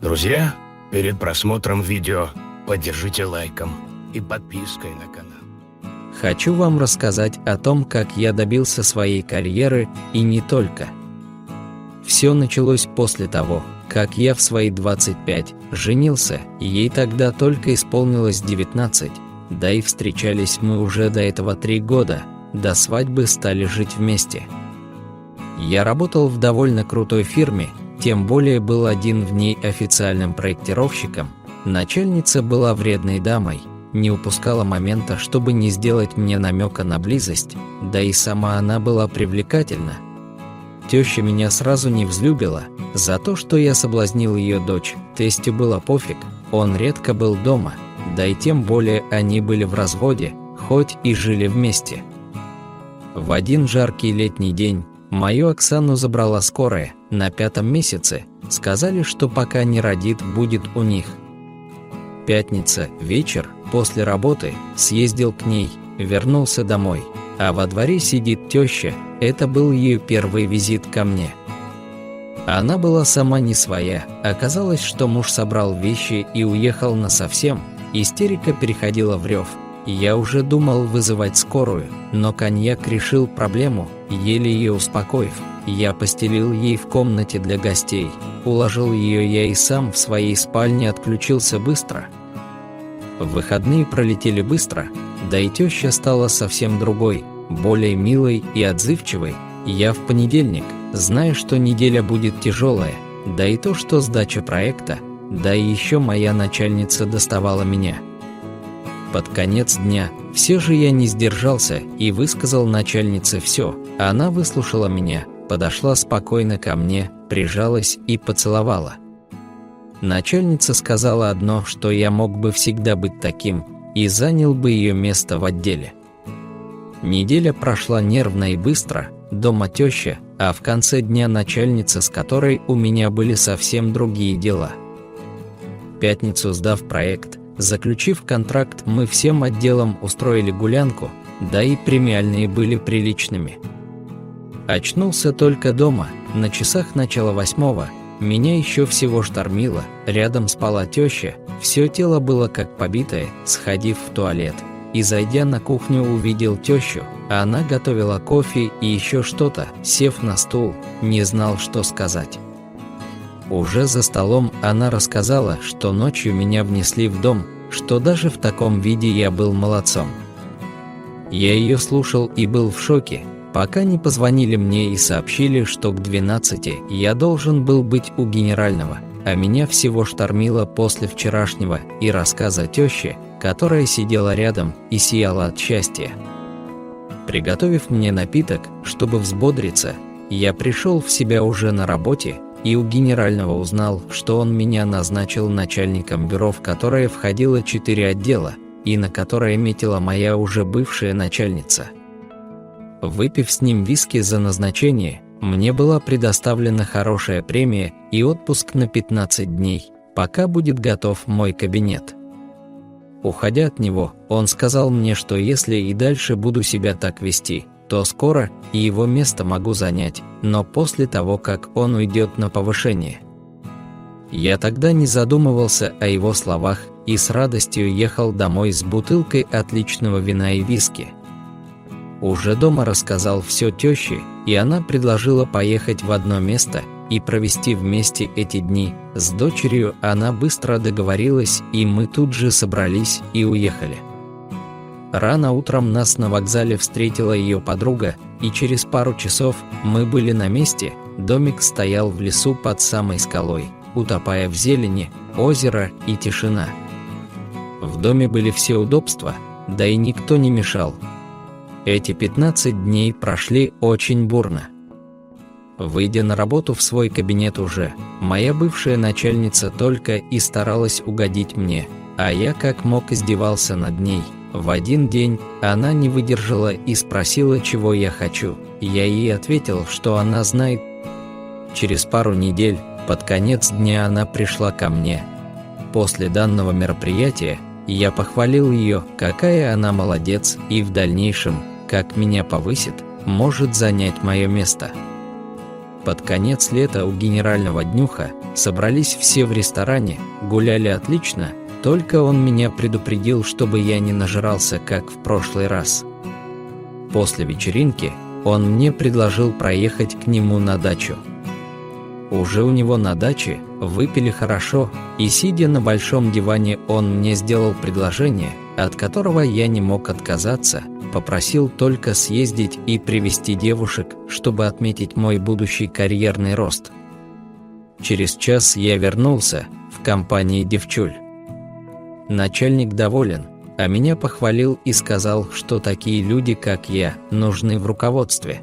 Друзья, перед просмотром видео поддержите лайком и подпиской на канал. Хочу вам рассказать о том, как я добился своей карьеры и не только. Все началось после того, как я в свои 25 женился, ей тогда только исполнилось 19, да и встречались мы уже до этого 3 года, до свадьбы стали жить вместе. Я работал в довольно крутой фирме, тем более был один в ней официальным проектировщиком. Начальница была вредной дамой, не упускала момента, чтобы не сделать мне намека на близость, да и сама она была привлекательна. Теща меня сразу не взлюбила за то, что я соблазнил ее дочь. Тестю было пофиг, он редко был дома, да и тем более они были в разводе, хоть и жили вместе. В один жаркий летний день мою Оксану забрала скорая, на 5-м месяце, сказали, что пока не родит, будет у них. Пятница, вечер, после работы, съездил к ней, вернулся домой, а во дворе сидит теща, это был ее первый визит ко мне. Она была сама не своя, оказалось, что муж собрал вещи и уехал насовсем, истерика переходила в рев. Я уже думал вызывать скорую, но коньяк решил проблему, еле ее успокоив. Я постелил ей в комнате для гостей, уложил ее я и сам в своей спальне отключился быстро. Выходные пролетели быстро, да и теща стала совсем другой, более милой и отзывчивой. Я в понедельник, зная, что неделя будет тяжелая, да и то, что сдача проекта, да и еще моя начальница доставала меня. Под конец дня все же я не сдержался и высказал начальнице все. Она выслушала меня, подошла спокойно ко мне, прижалась и поцеловала. Начальница сказала одно, что я мог бы всегда быть таким и занял бы ее место в отделе. Неделя прошла нервно и быстро, дома теща, а в конце дня начальница, с которой у меня были совсем другие дела. В пятницу, сдав проект, заключив контракт, мы всем отделом устроили гулянку, да и премиальные были приличными. Очнулся только дома, на часах начало 8-го, меня еще всего штормило, рядом спала теща, все тело было как побитое, сходив в туалет. И зайдя на кухню, увидел тещу, а она готовила кофе и еще что-то, сев на стул, не знал, что сказать. Уже за столом она рассказала, что ночью меня внесли в дом, что даже в таком виде я был молодцом. Я ее слушал и был в шоке, пока не позвонили мне и сообщили, что к 12 я должен был быть у генерального, а меня всего штормило после вчерашнего и рассказа тещи, которая сидела рядом и сияла от счастья. Приготовив мне напиток, чтобы взбодриться, я пришел в себя уже на работе, и у генерального узнал, что он меня назначил начальником бюро, в которое входило 4 отдела, и на которое метила моя уже бывшая начальница. Выпив с ним виски за назначение, мне была предоставлена хорошая премия и отпуск на 15 дней, пока будет готов мой кабинет. Уходя от него, он сказал мне, что если и дальше буду себя так вести, то скоро и его место могу занять, но после того, как он уйдет на повышение. Я тогда не задумывался о его словах и с радостью ехал домой с бутылкой отличного вина и виски. Уже дома рассказал все теще, и она предложила поехать в одно место и провести вместе эти дни. С дочерью она быстро договорилась, и мы тут же собрались и уехали. Рано утром нас на вокзале встретила ее подруга, и через пару часов мы были на месте. Домик стоял в лесу под самой скалой, утопая в зелени, озеро и тишина. В доме были все удобства, да и никто не мешал. Эти 15 дней прошли очень бурно. Выйдя на работу в свой кабинет уже, моя бывшая начальница только и старалась угодить мне, а я как мог издевался над ней. В один день она не выдержала и спросила, чего я хочу. Я ей ответил, что она знает. Через пару недель, под конец дня, она пришла ко мне. После данного мероприятия я похвалил ее, какая она молодец, и в дальнейшем, как меня повысит, может занять мое место. Под конец лета у генерального днюха собрались все в ресторане, гуляли отлично, только он меня предупредил, чтобы я не нажрался, как в прошлый раз. После вечеринки он мне предложил проехать к нему на дачу. Уже у него на даче выпили хорошо, и сидя на большом диване он мне сделал предложение, от которого я не мог отказаться, попросил только съездить и привезти девушек, чтобы отметить мой будущий карьерный рост. Через час я вернулся в компании девчуль. Начальник доволен, а меня похвалил и сказал, что такие люди, как я, нужны в руководстве.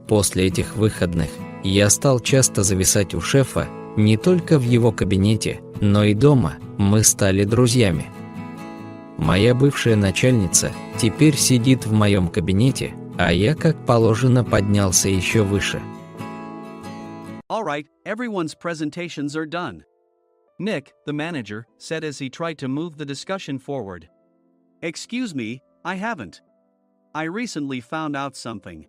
После этих выходных я стал часто зависать у шефа, не только в его кабинете, но и дома, мы стали друзьями. Моя бывшая начальница теперь сидит в моем кабинете, а я, как положено, поднялся еще выше. Alright, everyone's presentations are done. Nick, the manager, said as he tried to move the discussion forward. Excuse me, I haven't. I recently found out something.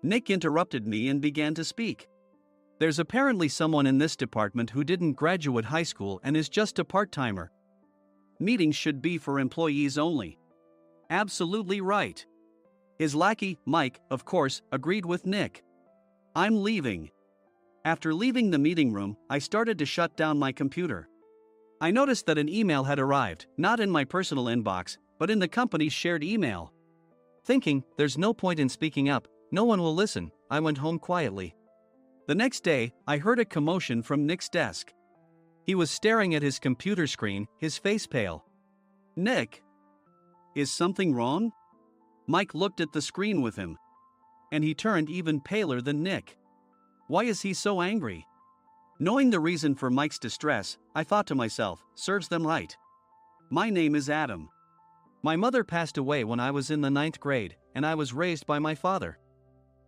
Nick interrupted me and began to speak. There's apparently someone in this department who didn't graduate high school and is just a part-timer. Meetings should be for employees only. Absolutely right. His lackey, Mike, of course, agreed with Nick. I'm leaving. After leaving the meeting room, I started to shut down my computer. I noticed that an email had arrived, not in my personal inbox, but in the company's shared email. Thinking, there's no point in speaking up, no one will listen, I went home quietly. The next day, I heard a commotion from Nick's desk. He was staring at his computer screen, his face pale. Nick? Is something wrong? Mike looked at the screen with him. And he turned even paler than Nick. Why is he so angry? Knowing the reason for Mike's distress, I thought to myself, serves them right. My name is Adam. My mother passed away when I was in the 9th grade, and I was raised by my father.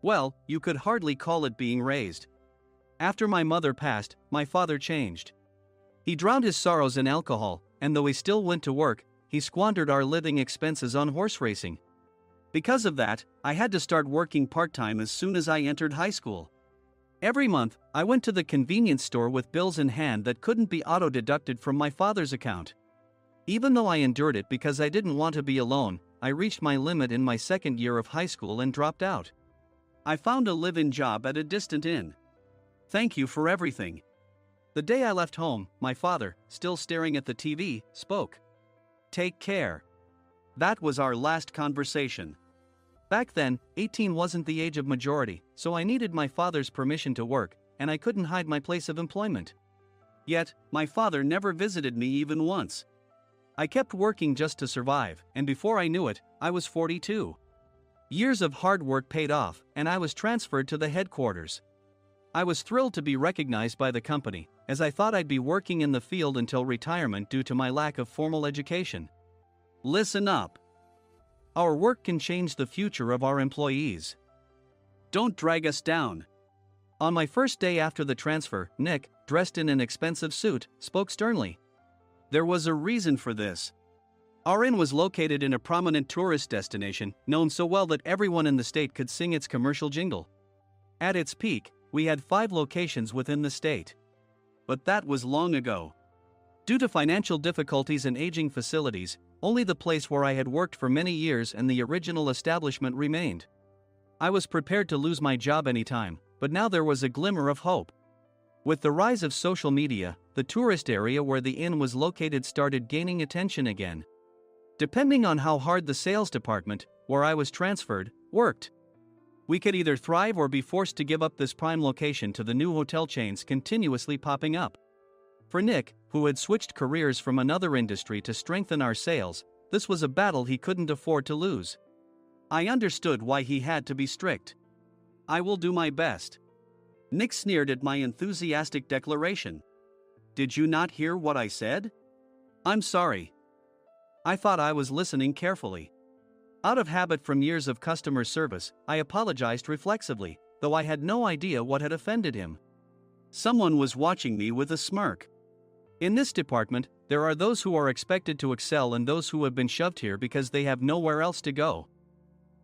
Well, you could hardly call it being raised. After my mother passed, my father changed. He drowned his sorrows in alcohol, and though he still went to work, he squandered our living expenses on horse racing. Because of that, I had to start working part-time as soon as I entered high school. Every month, I went to the convenience store with bills in hand that couldn't be auto-deducted from my father's account. Even though I endured it because I didn't want to be alone, I reached my limit in my second year of high school and dropped out. I found a live-in job at a distant inn. Thank you for everything. The day I left home, my father, still staring at the TV, spoke. Take care. That was our last conversation. Back then, 18 wasn't the age of majority, so I needed my father's permission to work, and I couldn't hide my place of employment. Yet, my father never visited me even once. I kept working just to survive, and before I knew it, I was 42. Years of hard work paid off, and I was transferred to the headquarters. I was thrilled to be recognized by the company, as I thought I'd be working in the field until retirement due to my lack of formal education. Listen up. Our work can change the future of our employees. Don't drag us down. On my first day after the transfer, Nick, dressed in an expensive suit, spoke sternly. There was a reason for this. Our inn was located in a prominent tourist destination, known so well that everyone in the state could sing its commercial jingle. At its peak, we had 5 locations within the state. But that was long ago. Due to financial difficulties and aging facilities, only the place where I had worked for many years and the original establishment remained. I was prepared to lose my job anytime, but now there was a glimmer of hope. With the rise of social media, the tourist area where the inn was located started gaining attention again. Depending on how hard the sales department, where I was transferred, worked, we could either thrive or be forced to give up this prime location to the new hotel chains continuously popping up. For Nick, who had switched careers from another industry to strengthen our sales, this was a battle he couldn't afford to lose. I understood why he had to be strict. I will do my best. Nick sneered at my enthusiastic declaration. Did you not hear what I said? I'm sorry. I thought I was listening carefully. Out of habit from years of customer service, I apologized reflexively, though I had no idea what had offended him. Someone was watching me with a smirk. In this department, there are those who are expected to excel and those who have been shoved here because they have nowhere else to go.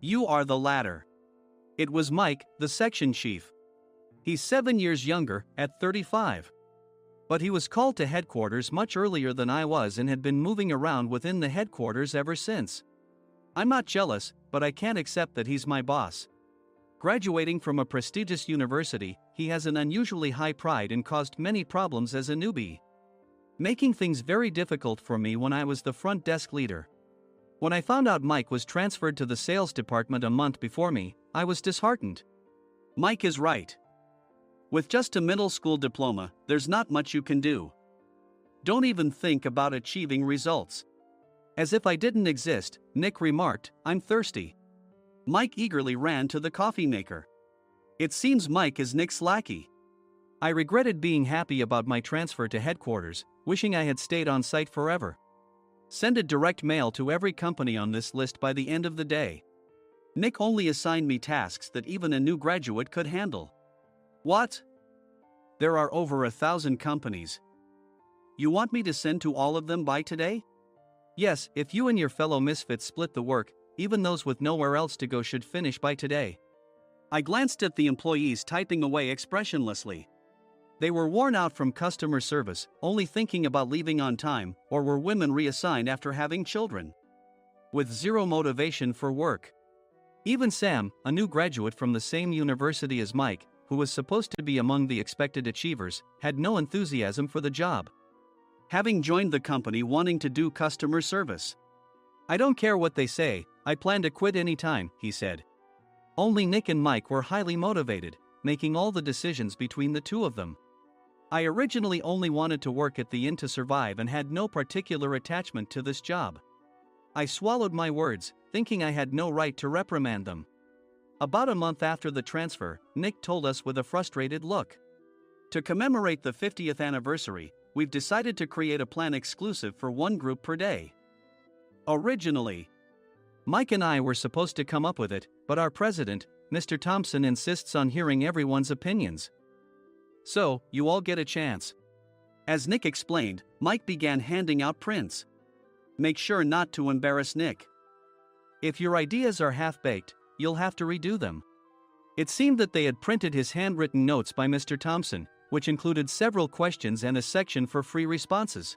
You are the latter. It was Mike, the section chief. He's 7 years younger, at 35. But he was called to headquarters much earlier than I was and had been moving around within the headquarters ever since. I'm not jealous, but I can't accept that he's my boss. Graduating from a prestigious university, he has an unusually high pride and caused many problems as a newbie, making things very difficult for me when I was the front desk leader. When I found out Mike was transferred to the sales department a month before me, I was disheartened. Mike is right. With just a middle school diploma, there's not much you can do. Don't even think about achieving results. As if I didn't exist, Nick remarked, I'm thirsty. Mike eagerly ran to the coffee maker. It seems Mike is Nick's lackey. I regretted being happy about my transfer to headquarters, wishing I had stayed on site forever. Send a direct mail to every company on this list by the end of the day. Nick only assigned me tasks that even a new graduate could handle. What? There are over 1,000 companies. You want me to send to all of them by today? Yes, if you and your fellow misfits split the work, even those with nowhere else to go should finish by today. I glanced at the employees typing away expressionlessly. They were worn out from customer service, only thinking about leaving on time, or were women reassigned after having children, with zero motivation for work. Even Sam, a new graduate from the same university as Mike, who was supposed to be among the expected achievers, had no enthusiasm for the job, having joined the company wanting to do customer service. I don't care what they say, I plan to quit anytime, he said. Only Nick and Mike were highly motivated, making all the decisions between the two of them. I originally only wanted to work at the inn to survive and had no particular attachment to this job. I swallowed my words, thinking I had no right to reprimand them. About a month after the transfer, Nick told us with a frustrated look. To commemorate the 50th anniversary, we've decided to create a plan exclusive for one group per day. Originally, Mike and I were supposed to come up with it, but our president, Mr. Thompson, insists on hearing everyone's opinions. So, you all get a chance. As Nick explained, Mike began handing out prints. Make sure not to embarrass Nick. If your ideas are half-baked, you'll have to redo them. It seemed that they had printed his handwritten notes by Mr. Thompson, which included several questions and a section for free responses.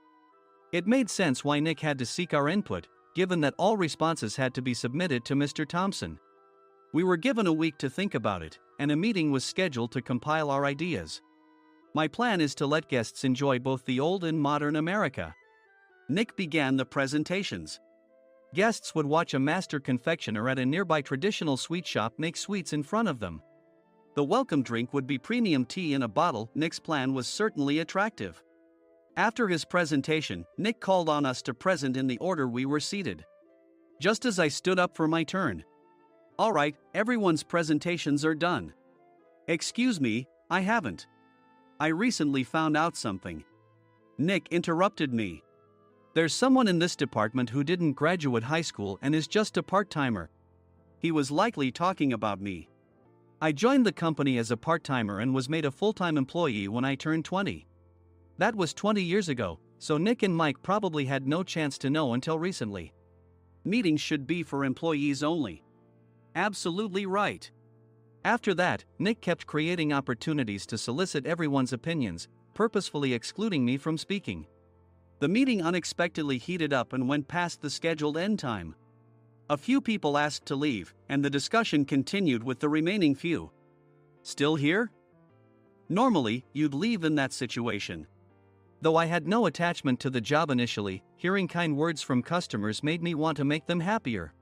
It made sense why Nick had to seek our input, given that all responses had to be submitted to Mr. Thompson. We were given a week to think about it, and a meeting was scheduled to compile our ideas. My plan is to let guests enjoy both the old and modern America. Nick began the presentations. Guests would watch a master confectioner at a nearby traditional sweet shop make sweets in front of them. The welcome drink would be premium tea in a bottle. Nick's plan was certainly attractive. After his presentation, Nick called on us to present in the order we were seated. Just as I stood up for my turn. All right, everyone's presentations are done. Excuse me, I haven't. I recently found out something. Nick interrupted me. There's someone in this department who didn't graduate high school and is just a part-timer. He was likely talking about me. I joined the company as a part-timer and was made a full-time employee when I turned 20. That was 20 years ago, so Nick and Mike probably had no chance to know until recently. Meetings should be for employees only. Absolutely right. After that, Nick kept creating opportunities to solicit everyone's opinions, purposefully excluding me from speaking. The meeting unexpectedly heated up and went past the scheduled end time. A few people asked to leave, and the discussion continued with the remaining few. Still here? Normally, you'd leave in that situation. Though I had no attachment to the job initially, hearing kind words from customers made me want to make them happier.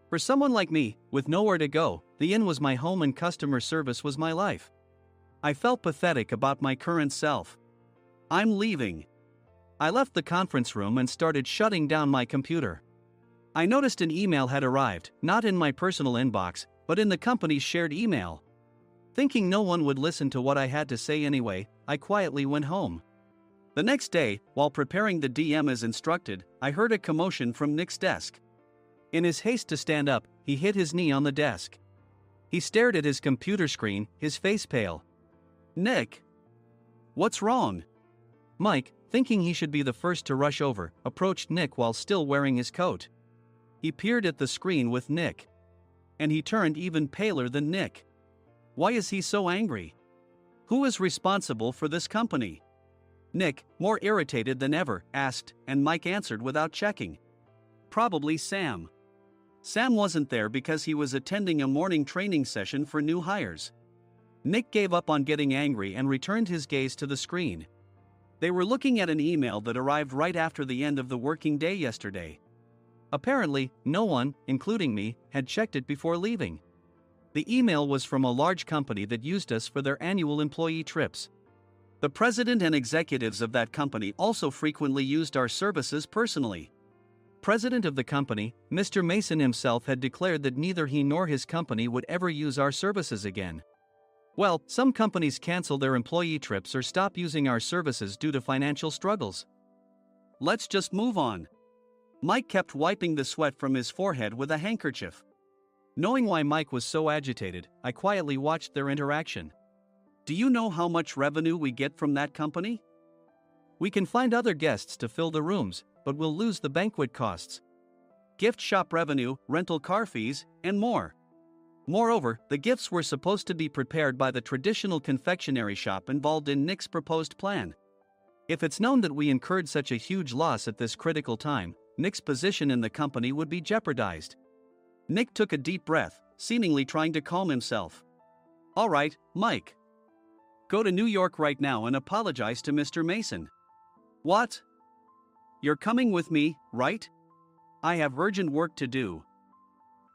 For someone like me, with nowhere to go, the inn was my home and customer service was my life. I felt pathetic about my current self. I'm leaving. I left the conference room and started shutting down my computer. I noticed an email had arrived, not in my personal inbox, but in the company's shared email. Thinking no one would listen to what I had to say anyway, I quietly went home. The next day, while preparing the DM as instructed, I heard a commotion from Nick's desk. In his haste to stand up, he hit his knee on the desk. He stared at his computer screen, his face pale. Nick! What's wrong? Mike, thinking he should be the first to rush over, approached Nick while still wearing his coat. He peered at the screen with Nick. And he turned even paler than Nick. Why is he so angry? Who is responsible for this company? Nick, more irritated than ever, asked, and Mike answered without checking. Probably Sam. Sam wasn't there because he was attending a morning training session for new hires. Nick gave up on getting angry and returned his gaze to the screen. They were looking at an email that arrived right after the end of the working day yesterday. Apparently, no one, including me, had checked it before leaving. The email was from a large company that used us for their annual employee trips. The president and executives of that company also frequently used our services personally. President of the company, Mr. Mason himself, had declared that neither he nor his company would ever use our services again. Well, some companies cancel their employee trips or stop using our services due to financial struggles. Let's just move on. Mike kept wiping the sweat from his forehead with a handkerchief. Knowing why Mike was so agitated, I quietly watched their interaction. Do you know how much revenue we get from that company? We can find other guests to fill the rooms, but we'll lose the banquet costs, gift shop revenue, rental car fees, and more. Moreover, the gifts were supposed to be prepared by the traditional confectionery shop involved in Nick's proposed plan. If it's known that we incurred such a huge loss at this critical time, Nick's position in the company would be jeopardized. Nick took a deep breath, seemingly trying to calm himself. All right, Mike. Go to New York right now and apologize to Mr. Mason. What? You're coming with me, right? I have urgent work to do.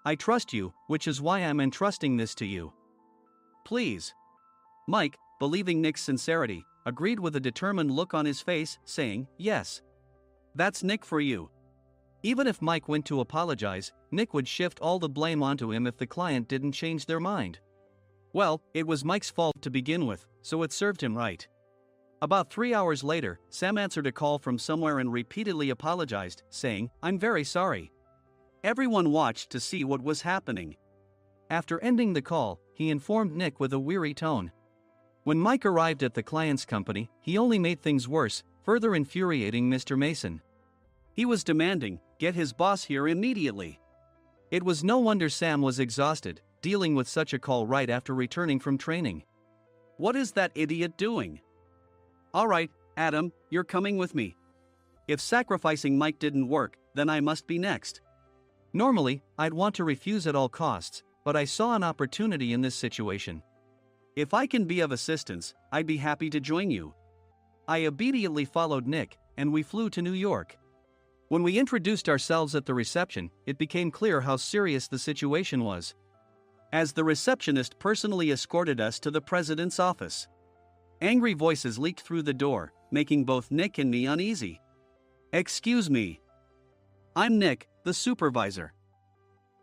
I trust you, which is why I'm entrusting this to you. Please. Mike, believing Nick's sincerity, agreed with a determined look on his face, saying, yes. That's Nick for you. Even if Mike went to apologize, Nick would shift all the blame onto him if the client didn't change their mind. Well, it was Mike's fault to begin with, so it served him right. About 3 hours later, Sam answered a call from somewhere and repeatedly apologized, saying, I'm very sorry. Everyone watched to see what was happening. After ending the call, he informed Nick with a weary tone. When Mike arrived at the client's company, he only made things worse, further infuriating Mr. Mason. He was demanding, get his boss here immediately. It was no wonder Sam was exhausted, dealing with such a call right after returning from training. What is that idiot doing? All right, Adam, you're coming with me. If sacrificing Mike didn't work, then I must be next. Normally, I'd want to refuse at all costs, but I saw an opportunity in this situation. If I can be of assistance, I'd be happy to join you. I obediently followed Nick, and we flew to New York. When we introduced ourselves at the reception, it became clear how serious the situation was, as the receptionist personally escorted us to the president's office. Angry voices leaked through the door, making both Nick and me uneasy. Excuse me. I'm Nick, the supervisor.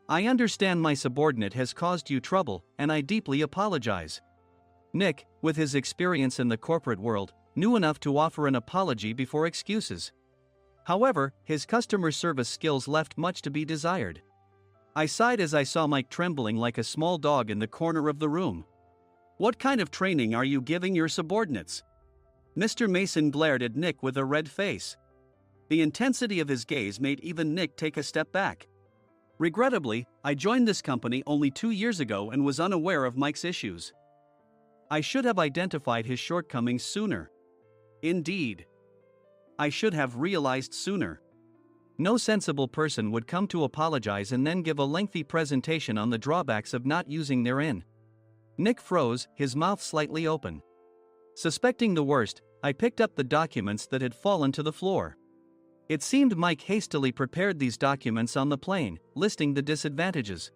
I understand my subordinate has caused you trouble, and I deeply apologize. Nick, with his experience in the corporate world, knew enough to offer an apology before excuses. However, his customer service skills left much to be desired. I sighed as I saw Mike trembling like a small dog in the corner of the room. What kind of training are you giving your subordinates? Mr. Mason glared at Nick with a red face. The intensity of his gaze made even Nick take a step back. Regrettably, I joined this company only 2 years ago and was unaware of Mike's issues. I should have identified his shortcomings sooner. Indeed. I should have realized sooner. No sensible person would come to apologize and then give a lengthy presentation on the drawbacks of not using their in. Nick froze, his mouth slightly open. Suspecting the worst, I picked up the documents that had fallen to the floor. It seemed Mike hastily prepared these documents on the plane, listing the disadvantages.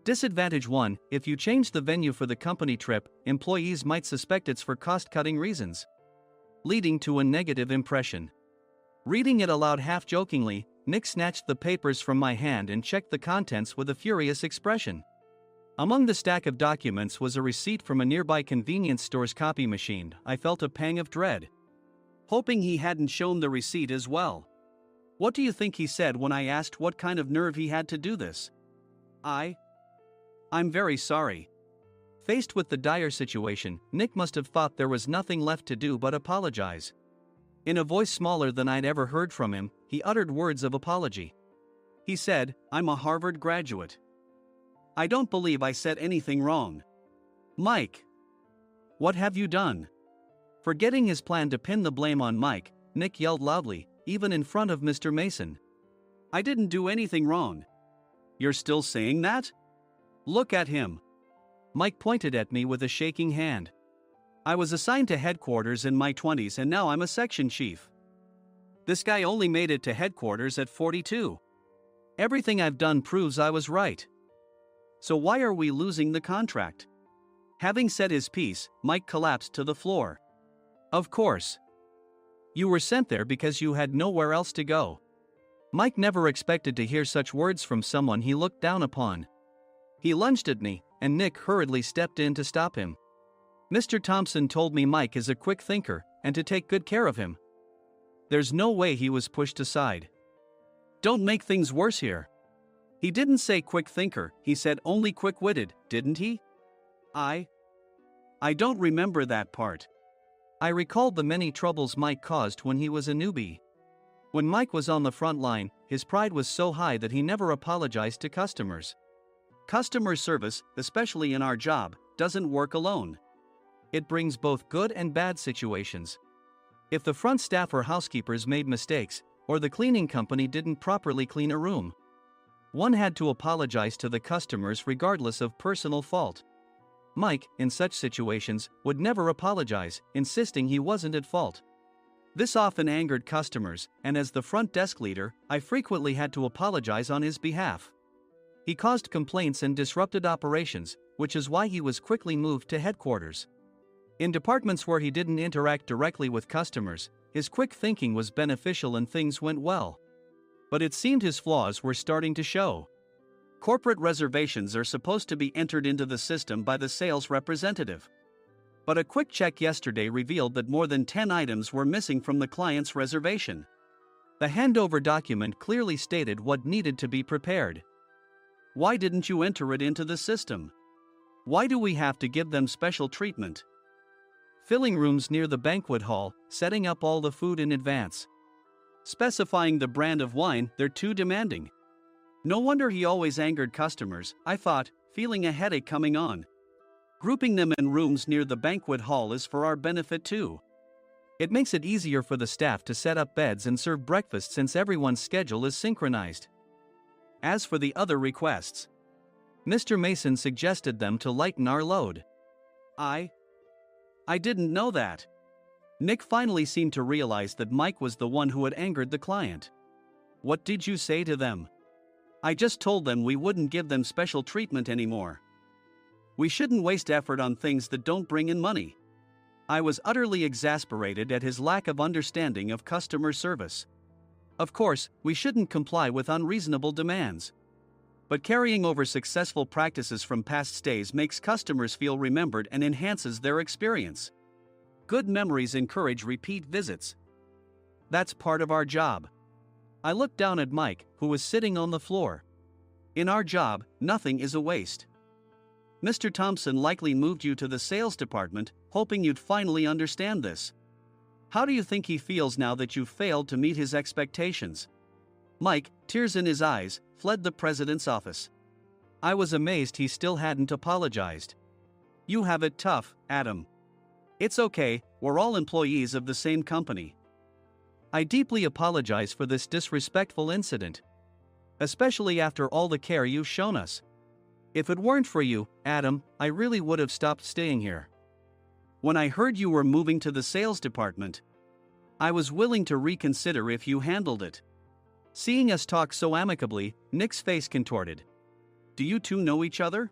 Disadvantage 1: if you change the venue for the company trip, employees might suspect it's for cost-cutting reasons, leading to a negative impression. Reading it aloud half-jokingly, Nick snatched the papers from my hand and checked the contents with a furious expression. Among the stack of documents was a receipt from a nearby convenience store's copy machine. I felt a pang of dread, hoping he hadn't shown the receipt as well. What do you think he said when I asked what kind of nerve he had to do this? I'm very sorry. Faced with the dire situation, Nick must have thought there was nothing left to do but apologize. In a voice smaller than I'd ever heard from him, he uttered words of apology. He said, I'm a Harvard graduate. I don't believe I said anything wrong. Mike. What have you done? Forgetting his plan to pin the blame on Mike, Nick yelled loudly, even in front of Mr. Mason. I didn't do anything wrong. You're still saying that? Look at him. Mike pointed at me with a shaking hand. I was assigned to headquarters in my 20s and now I'm a section chief. This guy only made it to headquarters at 42. Everything I've done proves I was right. So why are we losing the contract? Having said his piece, Mike collapsed to the floor. Of course. You were sent there because you had nowhere else to go. Mike never expected to hear such words from someone he looked down upon. He lunged at me, and Nick hurriedly stepped in to stop him. Mr. Thompson told me Mike is a quick thinker, and to take good care of him. There's no way he was pushed aside. Don't make things worse here. He didn't say quick thinker, he said only quick-witted, didn't he? I don't remember that part. I recalled the many troubles Mike caused when he was a newbie. When Mike was on the front line, his pride was so high that he never apologized to customers. Customer service, especially in our job, doesn't work alone. It brings both good and bad situations. If the front staff or housekeepers made mistakes, or the cleaning company didn't properly clean a room, one had to apologize to the customers regardless of personal fault. Mike, in such situations, would never apologize, insisting he wasn't at fault. This often angered customers, and as the front desk leader, I frequently had to apologize on his behalf. He caused complaints and disrupted operations, which is why he was quickly moved to headquarters. In departments where he didn't interact directly with customers, his quick thinking was beneficial and things went well. But it seemed his flaws were starting to show. Corporate reservations are supposed to be entered into the system by the sales representative. But a quick check yesterday revealed that more than 10 items were missing from the client's reservation. The handover document clearly stated what needed to be prepared. Why didn't you enter it into the system? Why do we have to give them special treatment? Filling rooms near the banquet hall, setting up all the food in advance. Specifying the brand of wine, they're too demanding. No wonder he always angered customers, I thought, feeling a headache coming on. Grouping them in rooms near the banquet hall is for our benefit too. It makes it easier for the staff to set up beds and serve breakfast since everyone's schedule is synchronized. As for the other requests, Mr. Mason suggested them to lighten our load. I didn't know that. Nick finally seemed to realize that Mike was the one who had angered the client. What did you say to them? I just told them we wouldn't give them special treatment anymore. We shouldn't waste effort on things that don't bring in money. I was utterly exasperated at his lack of understanding of customer service. Of course, we shouldn't comply with unreasonable demands. But carrying over successful practices from past stays makes customers feel remembered and enhances their experience. Good memories encourage repeat visits. That's part of our job. I looked down at Mike, who was sitting on the floor. In our job, nothing is a waste. Mr. Thompson likely moved you to the sales department, hoping you'd finally understand this. How do you think he feels now that you've failed to meet his expectations? Mike, tears in his eyes, fled the president's office. I was amazed he still hadn't apologized. You have it tough, Adam. It's okay, we're all employees of the same company. I deeply apologize for this disrespectful incident. Especially after all the care you've shown us. If it weren't for you, Adam, I really would have stopped staying here. When I heard you were moving to the sales department, I was willing to reconsider if you handled it. Seeing us talk so amicably, Nick's face contorted. Do you two know each other?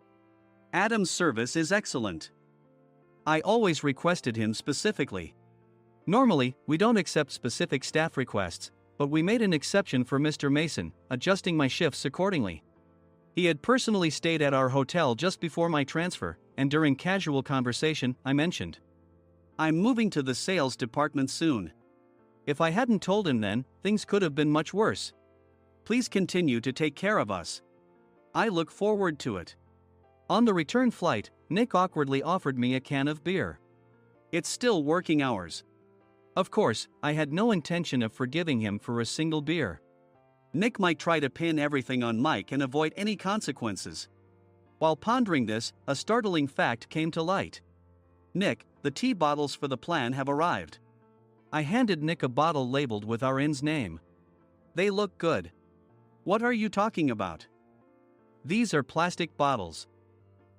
Adam's service is excellent. I always requested him specifically. Normally, we don't accept specific staff requests, but we made an exception for Mr. Mason, adjusting my shifts accordingly. He had personally stayed at our hotel just before my transfer, and during casual conversation, I mentioned, I'm moving to the sales department soon. If I hadn't told him then, things could have been much worse. Please continue to take care of us. I look forward to it. On the return flight, Nick awkwardly offered me a can of beer. It's still working hours. Of course, I had no intention of forgiving him for a single beer. Nick might try to pin everything on Mike and avoid any consequences. While pondering this, a startling fact came to light. Nick, the tea bottles for the plan have arrived. I handed Nick a bottle labeled with our inn's name. They look good. What are you talking about? These are plastic bottles.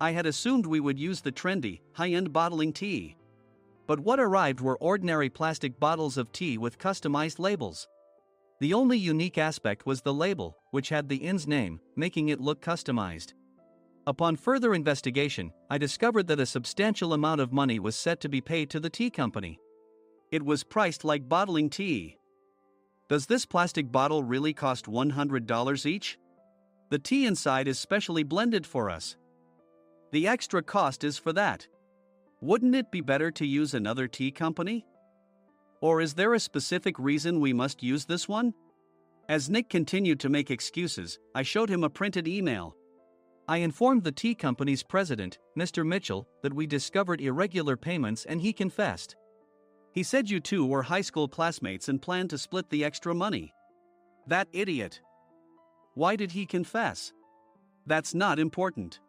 I had assumed we would use the trendy, high-end bottling tea. But what arrived were ordinary plastic bottles of tea with customized labels. The only unique aspect was the label, which had the inn's name, making it look customized. Upon further investigation, I discovered that a substantial amount of money was set to be paid to the tea company. It was priced like bottling tea. Does this plastic bottle really cost $100 each? The tea inside is specially blended for us. The extra cost is for that. Wouldn't it be better to use another tea company? Or is there a specific reason we must use this one? As Nick continued to make excuses, I showed him a printed email. I informed the tea company's president, Mr. Mitchell, that we discovered irregular payments and he confessed. He said you two were high school classmates and planned to split the extra money. That idiot. Why did he confess? That's not important.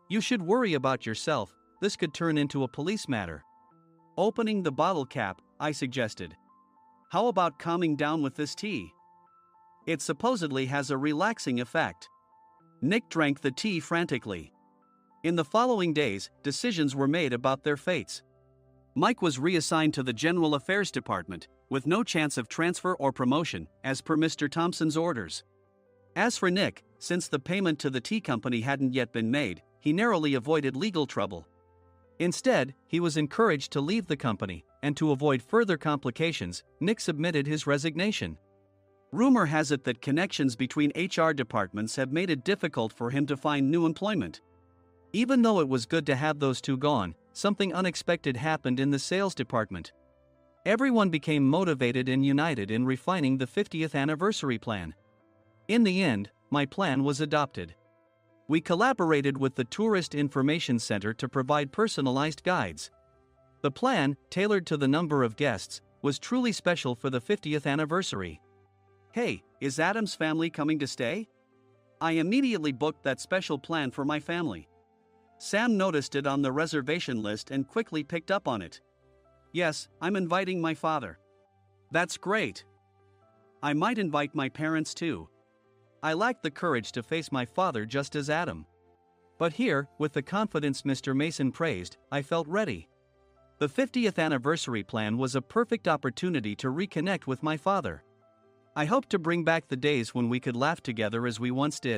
You should worry about yourself, this could turn into a police matter. Opening the bottle cap, I suggested. How about calming down with this tea? It supposedly has a relaxing effect. Nick drank the tea frantically. In the following days, decisions were made about their fates. Mike was reassigned to the General Affairs Department, with no chance of transfer or promotion, as per Mr. Thompson's orders. As for Nick, since the payment to the tea company hadn't yet been made, he narrowly avoided legal trouble. Instead, he was encouraged to leave the company, and to avoid further complications, Nick submitted his resignation. Rumor has it that connections between HR departments have made it difficult for him to find new employment. Even though it was good to have those two gone, something unexpected happened in the sales department. Everyone became motivated and united in refining the 50th anniversary plan. In the end, my plan was adopted. We collaborated with the Tourist Information Center to provide personalized guides. The plan, tailored to the number of guests, was truly special for the 50th anniversary. Hey, is Adam's family coming to stay? I immediately booked that special plan for my family. Sam noticed it on the reservation list and quickly picked up on it. Yes, I'm inviting my father. That's great. I might invite my parents too. I lacked the courage to face my father just as Adam. But here, with the confidence Mr. Mason praised, I felt ready. The 50th anniversary plan was a perfect opportunity to reconnect with my father. I hoped to bring back the days when we could laugh together as we once did.